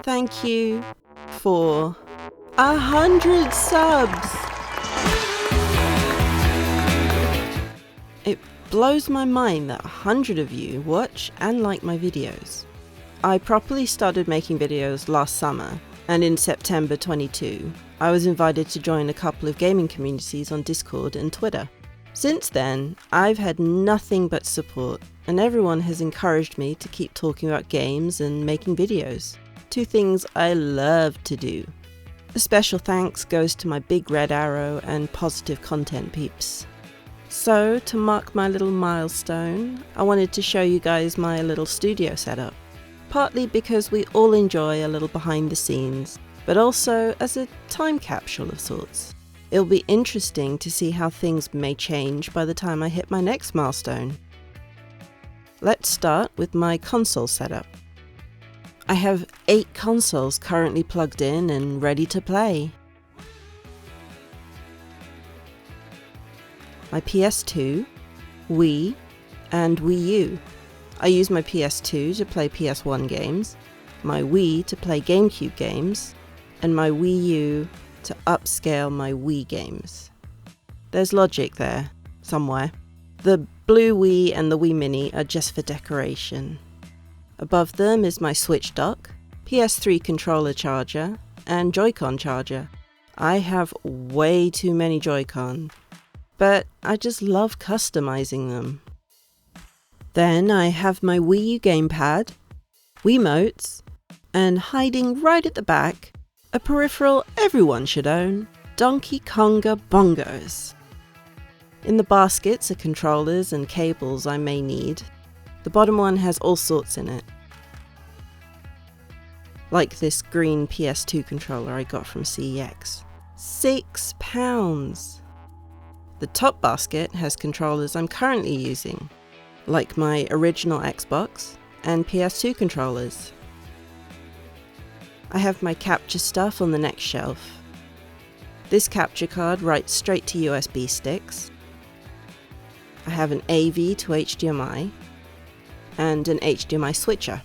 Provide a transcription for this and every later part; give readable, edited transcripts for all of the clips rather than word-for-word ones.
Thank you for 100 subs! It blows my mind that 100 of you watch and like my videos. I properly started making videos last summer, and in September 22, I was invited to join a couple of gaming communities on Discord and Twitter. Since then, I've had nothing but support, and everyone has encouraged me to keep talking about games and making videos. Two things I love to do. A special thanks goes to my Big Red Arrow and Positive Content peeps. So, to mark my little milestone, I wanted to show you guys my little studio setup. Partly because we all enjoy a little behind the scenes, but also as a time capsule of sorts. It'll be interesting to see how things may change by the time I hit my next milestone. Let's start with my console setup. I have 8 consoles currently plugged in and ready to play. My PS2, Wii, and Wii U. I use my PS2 to play PS1 games, my Wii to play GameCube games, and my Wii U to upscale my Wii games. There's logic there, somewhere. The blue Wii and the Wii Mini are just for decoration. Above them is my Switch dock, PS3 controller charger, and Joy-Con charger. I have way too many Joy-Con, but I just love customizing them. Then I have my Wii U gamepad, Wiimotes, and hiding right at the back, a peripheral everyone should own, Donkey Konga bongos. In the baskets are controllers and cables I may need. The bottom one has all sorts in it. Like this green PS2 controller I got from CEX. £6! The top basket has controllers I'm currently using, like my original Xbox and PS2 controllers. I have my capture stuff on the next shelf. This capture card writes straight to USB sticks. I have an AV to HDMI and an HDMI switcher.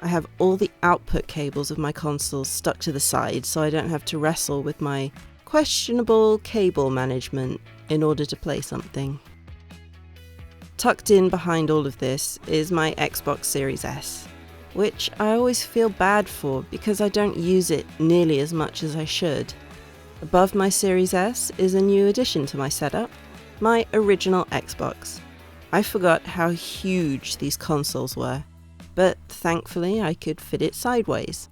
I have all the output cables of my consoles stuck to the side so I don't have to wrestle with my questionable cable management in order to play something. Tucked in behind all of this is my Xbox Series S, which I always feel bad for because I don't use it nearly as much as I should. Above my Series S is a new addition to my setup, my original Xbox. I forgot how huge these consoles were, but thankfully I could fit it sideways.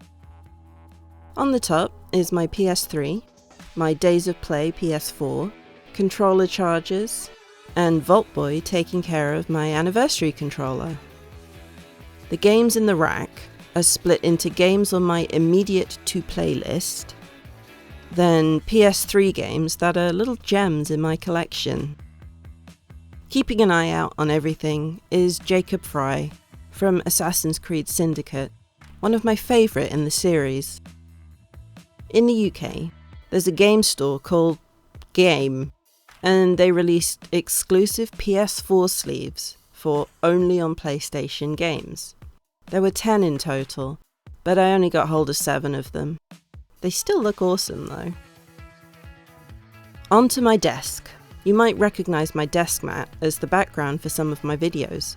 On the top is my PS3, my Days of Play PS4, controller chargers, and Vault Boy taking care of my anniversary controller. The games in the rack are split into games on my immediate to-play list, then PS3 games that are little gems in my collection. Keeping an eye out on everything is Jacob Fry from Assassin's Creed Syndicate, one of my favourite in the series. In the UK, there's a game store called Game, and they released exclusive PS4 sleeves for only on PlayStation games. There were 10 in total, but I only got hold of 7 of them. They still look awesome though. Onto my desk. You might recognise my desk mat as the background for some of my videos.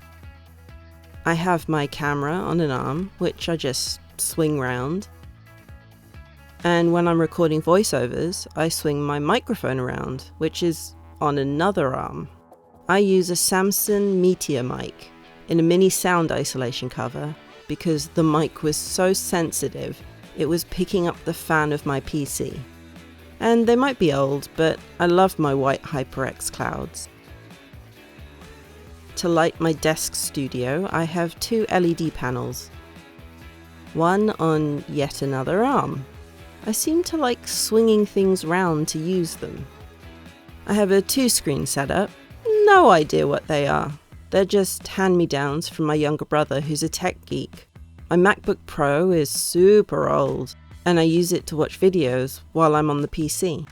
I have my camera on an arm, which I just swing round. And when I'm recording voiceovers, I swing my microphone around, which is on another arm. I use a Samsung Meteor mic in a mini sound isolation cover because the mic was so sensitive it was picking up the fan of my PC. And they might be old, but I love my white HyperX clouds. To light my desk studio, I have 2 LED panels. One on yet another arm. I seem to like swinging things round to use them. I have a 2-screen setup. No idea what they are. They're just hand-me-downs from my younger brother who's a tech geek. My MacBook Pro is super old, and I use it to watch videos while I'm on the PC.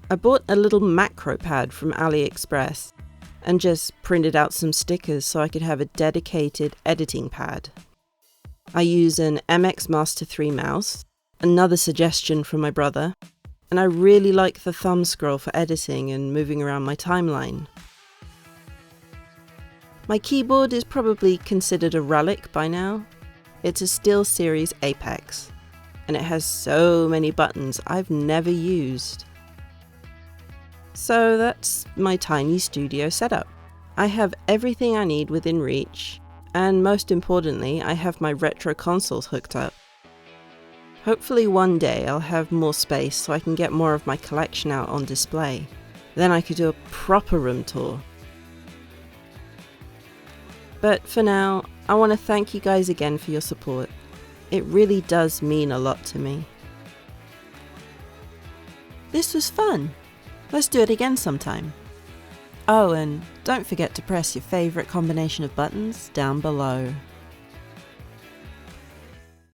I bought a little macro pad from AliExpress and just printed out some stickers so I could have a dedicated editing pad. I use an MX Master 3 mouse, another suggestion from my brother, and I really like the thumb scroll for editing and moving around my timeline. My keyboard is probably considered a relic by now. It's a SteelSeries Apex, and it has so many buttons I've never used. So that's my tiny studio setup. I have everything I need within reach, and most importantly, I have my retro consoles hooked up. Hopefully one day I'll have more space so I can get more of my collection out on display. Then I could do a proper room tour. But for now, I want to thank you guys again for your support. It really does mean a lot to me. This was fun. Let's do it again sometime. Oh, and don't forget to press your favourite combination of buttons down below.